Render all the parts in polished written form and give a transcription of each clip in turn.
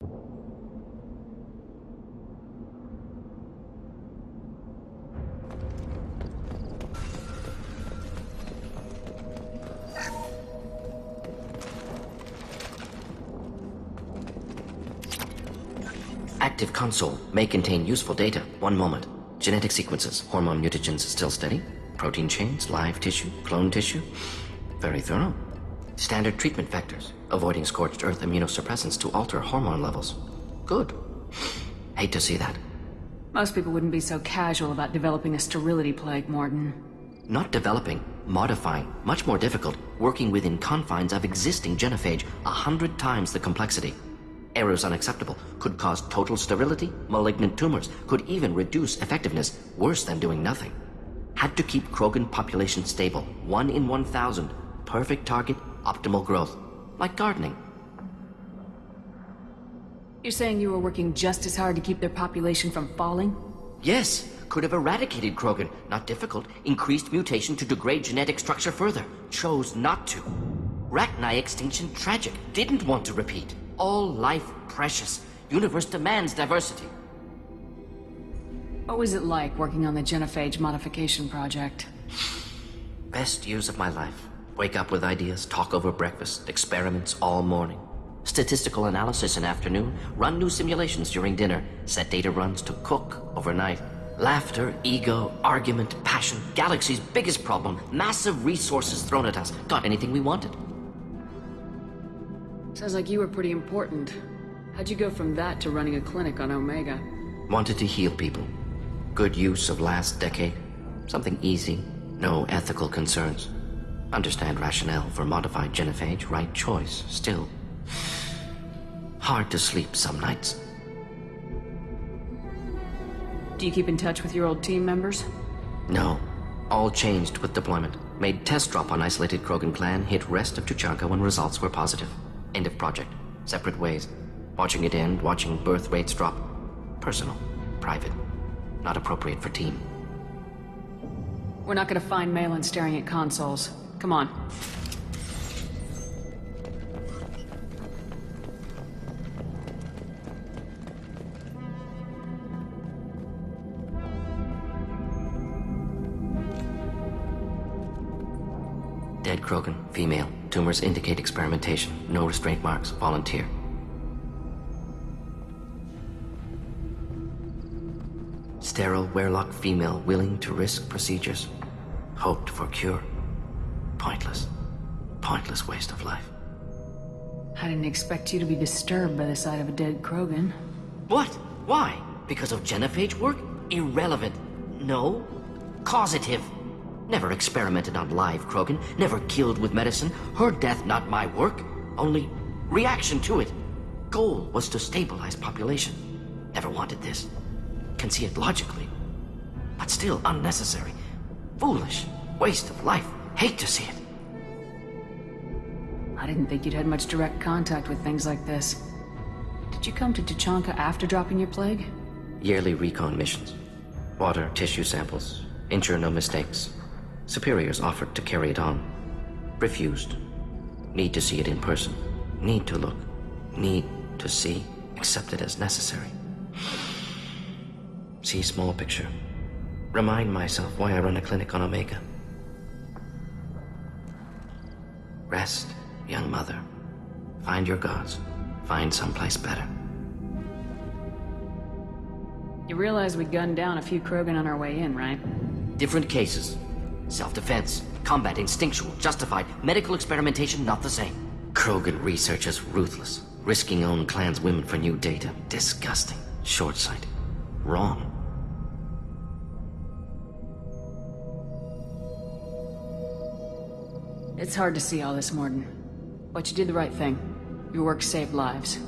Active console may contain useful data. One moment. Genetic sequences, hormone mutagens still steady. Protein chains, live tissue, clone tissue. Very thorough. Standard treatment vectors, avoiding scorched earth immunosuppressants to alter hormone levels. Good. Hate to see that. Most people wouldn't be so casual about developing a sterility plague, Morton. Not developing, modifying, much more difficult, working within confines of existing genophage, 100 times the complexity. Errors unacceptable, could cause total sterility, malignant tumors, could even reduce effectiveness, worse than doing nothing. Had to keep Krogan population stable, 1 in 1,000, perfect target, optimal growth, like gardening. You're saying you were working just as hard to keep their population from falling? Yes, could have eradicated Krogan, not difficult, increased mutation to degrade genetic structure further, chose not to. Rachni extinction tragic, didn't want to repeat. All life precious. Universe demands diversity. What was it like working on the genophage modification project? Best years of my life. Wake up with ideas, talk over breakfast, experiments all morning. Statistical analysis in afternoon, run new simulations during dinner, set data runs to cook overnight. Laughter, ego, argument, passion, galaxy's biggest problem, massive resources thrown at us, got anything we wanted. Sounds like you were pretty important. How'd you go from that to running a clinic on Omega? Wanted to heal people. Good use of last decade. Something easy, no ethical concerns. Understand rationale for modified genophage, right choice, still. Hard to sleep some nights. Do you keep in touch with your old team members? No. All changed with deployment. Made test drop on isolated Krogan clan, hit rest of Tuchanka when results were positive. End of project. Separate ways. Watching it end, watching birth rates drop. Personal. Private. Not appropriate for team. We're not gonna find Malin staring at consoles. Come on. Dead Krogan, female. Tumors indicate experimentation. No restraint marks. Volunteer. Sterile, werelock female willing to risk procedures. Hoped for cure. Pointless. Pointless waste of life. I didn't expect you to be disturbed by the sight of a dead Krogan. What? Why? Because of genophage work? Irrelevant. No. Causative. Never experimented on live Krogan, never killed with medicine. Her death not my work, only reaction to it. Goal was to stabilize population. Never wanted this. Can see it logically. But still unnecessary. Foolish. Waste of life. Hate to see it. I didn't think you'd had much direct contact with things like this. Did you come to Tuchanka after dropping your plague? Yearly recon missions. Water, tissue samples. Ensure no mistakes. Superiors offered to carry it on. Refused. Need to see it in person. Need to look. Need to see. Accept it as necessary. See small picture. Remind myself why I run a clinic on Omega. Rest, young mother. Find your gods. Find someplace better. You realize we gunned down a few Krogan on our way in, right? Different cases. Self-defense, combat instinctual, justified, medical experimentation not the same. Krogan research is ruthless, risking own clan's women for new data. Disgusting, short-sighted, wrong. It's hard to see all this, Morton. But you did the right thing. Your work saved lives.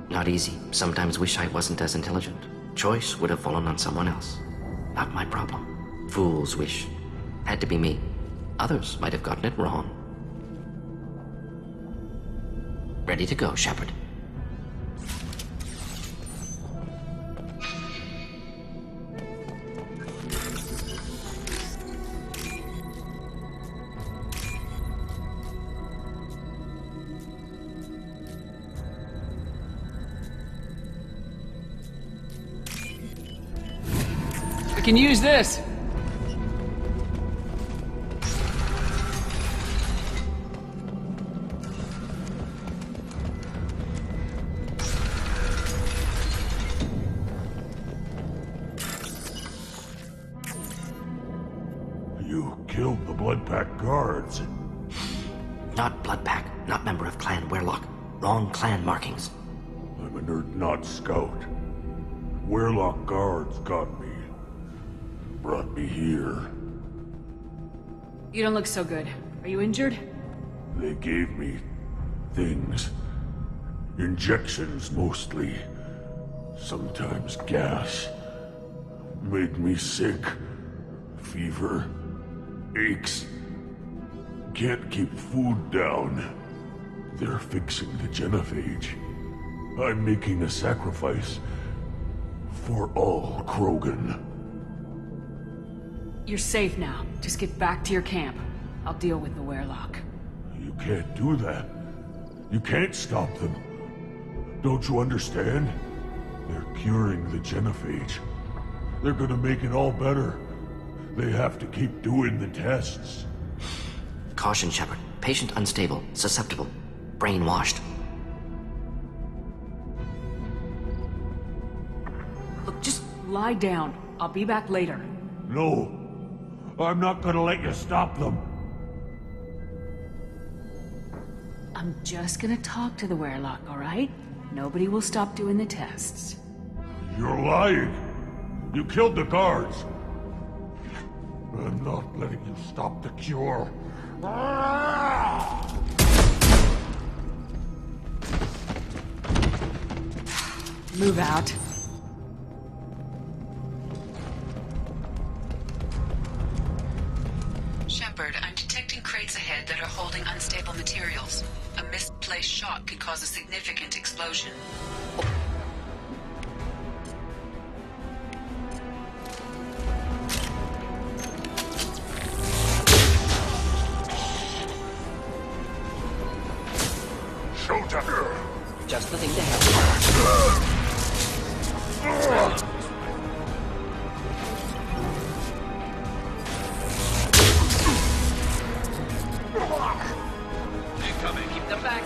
Not easy. Sometimes wish I wasn't as intelligent. Choice would have fallen on someone else. Not my problem. Fool's wish. Had to be me. Others might have gotten it wrong. Ready to go, Shepard. can use this. You killed the Bloodpack guards. Not Bloodpack, not member of Clan Werelock. Wrong clan markings. I'm a nerd, not scout. Werelock guards got me. Brought me here. You don't look so good. Are you injured? They gave me things. Injections, mostly. Sometimes gas. Made me sick. Fever. Aches. Can't keep food down. They're fixing the genophage. I'm making a sacrifice. For all Krogan. You're safe now. Just get back to your camp. I'll deal with the Werelock. You can't do that. You can't stop them. Don't you understand? They're curing the genophage. They're gonna make it all better. They have to keep doing the tests. Caution, Shepard. Patient unstable, susceptible, brainwashed. Look, just lie down. I'll be back later. No. I'm not gonna let you stop them. I'm just gonna talk to the Werelock, all right? Nobody will stop doing the tests. You're lying. You killed the guards. I'm not letting you stop the cure. Move out. Shepard, I'm detecting crates ahead that are holding unstable materials. A misplaced shot could cause a significant explosion. Just the thing to have. Incoming, keep them back.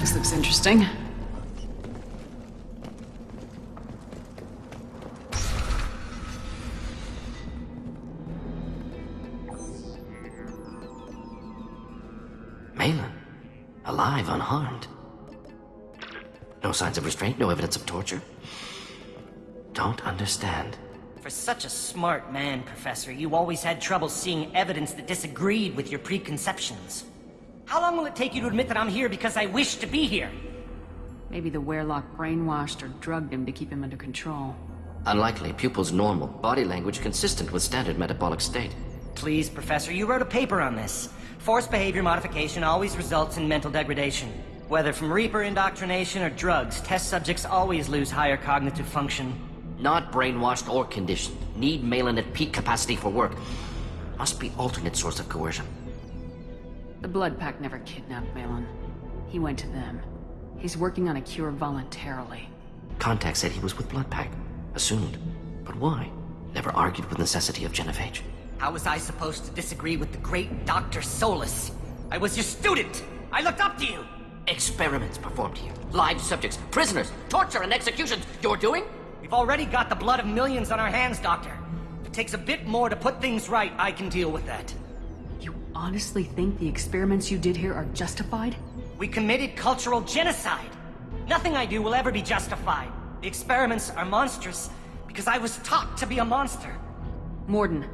This looks interesting. alive, unharmed. No signs of restraint, no evidence of torture. Don't understand. For such a smart man, Professor, you always had trouble seeing evidence that disagreed with your preconceptions. How long will it take you to admit that I'm here because I wish to be here? Maybe the Werelock brainwashed or drugged him to keep him under control. Unlikely. Pupil's normal. Body language consistent with standard metabolic state. Please, Professor, you wrote a paper on this. Forced behavior modification always results in mental degradation. Whether from Reaper indoctrination or drugs, test subjects always lose higher cognitive function. Not brainwashed or conditioned. Need Malin at peak capacity for work. Must be alternate source of coercion. The Blood Pack never kidnapped Malin. He went to them. He's working on a cure voluntarily. Contact said he was with Blood Pack. Assumed. But why? Never argued with necessity of genophage. How was I supposed to disagree with the great Dr. Solus? I was your student! I looked up to you! Experiments performed here. Live subjects, prisoners, torture and executions. You're doing? We've already got the blood of millions on our hands, Doctor. If it takes a bit more to put things right, I can deal with that. You honestly think the experiments you did here are justified? We committed cultural genocide. Nothing I do will ever be justified. The experiments are monstrous because I was taught to be a monster. Morden,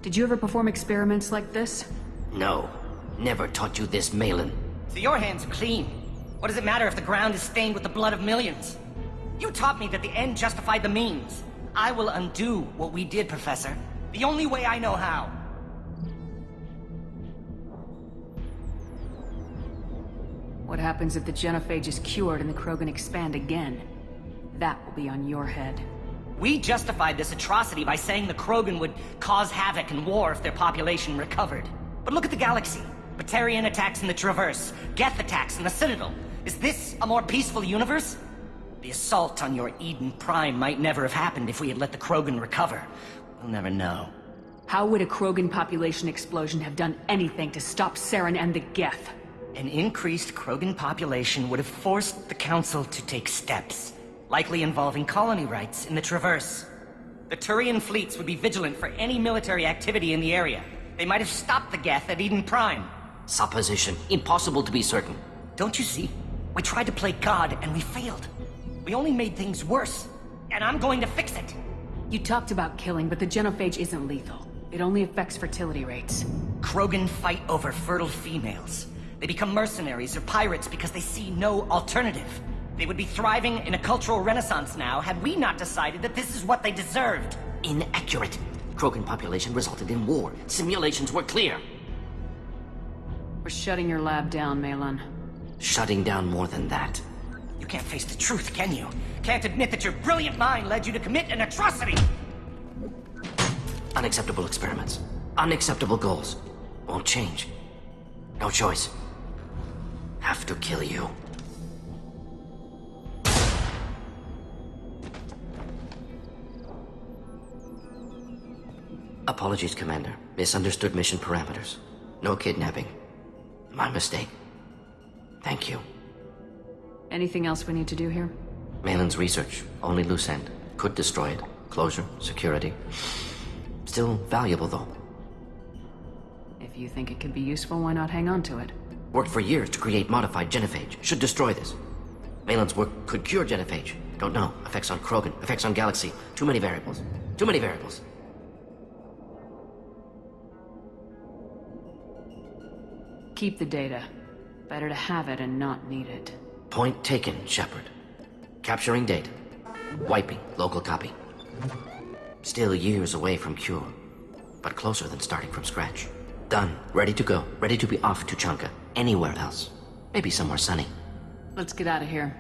did you ever perform experiments like this? No. Never taught you this, Malin. So your hands are clean. What does it matter if the ground is stained with the blood of millions? You taught me that the end justified the means. I will undo what we did, Professor. The only way I know how. What happens if the genophage is cured and the Krogan expand again? That will be on your head. We justified this atrocity by saying the Krogan would cause havoc and war if their population recovered. But look at the galaxy. Batarian attacks in the Traverse, Geth attacks in the Citadel. Is this a more peaceful universe? The assault on your Eden Prime might never have happened if we had let the Krogan recover. We'll never know. How would a Krogan population explosion have done anything to stop Saren and the Geth? An increased Krogan population would have forced the Council to take steps, likely involving colony rights in the Traverse. The Turian fleets would be vigilant for any military activity in the area. They might have stopped the Geth at Eden Prime. Supposition. Impossible to be certain. Don't you see? We tried to play God and we failed. We only made things worse, and I'm going to fix it. You talked about killing, but the genophage isn't lethal. It only affects fertility rates. Krogan fight over fertile females. They become mercenaries or pirates because they see no alternative. They would be thriving in a cultural renaissance now had we not decided that this is what they deserved. Inaccurate. Krogan population resulted in war. Simulations were clear. We're shutting your lab down, Malin. Shutting down more than that. You can't face the truth, can you? Can't admit that your brilliant mind led you to commit an atrocity! Unacceptable experiments. Unacceptable goals. Won't change. No choice. Have to kill you. Apologies, Commander. Misunderstood mission parameters. No kidnapping. My mistake. Thank you. Anything else we need to do here? Malin's research. Only loose end. Could destroy it. Closure. Security. Still valuable, though. If you think it could be useful, why not hang on to it? Worked for years to create modified genophage. Should destroy this. Malin's work could cure genophage. Don't know. Effects on Krogan. Effects on Galaxy. Too many variables. Too many variables. Keep the data. Better to have it and not need it. Point taken, Shepard. Capturing data. Wiping local copy. Still years away from cure, but closer than starting from scratch. Done. Ready to go. Ready to be off to Chanka. Anywhere else. Maybe somewhere sunny. Let's get out of here.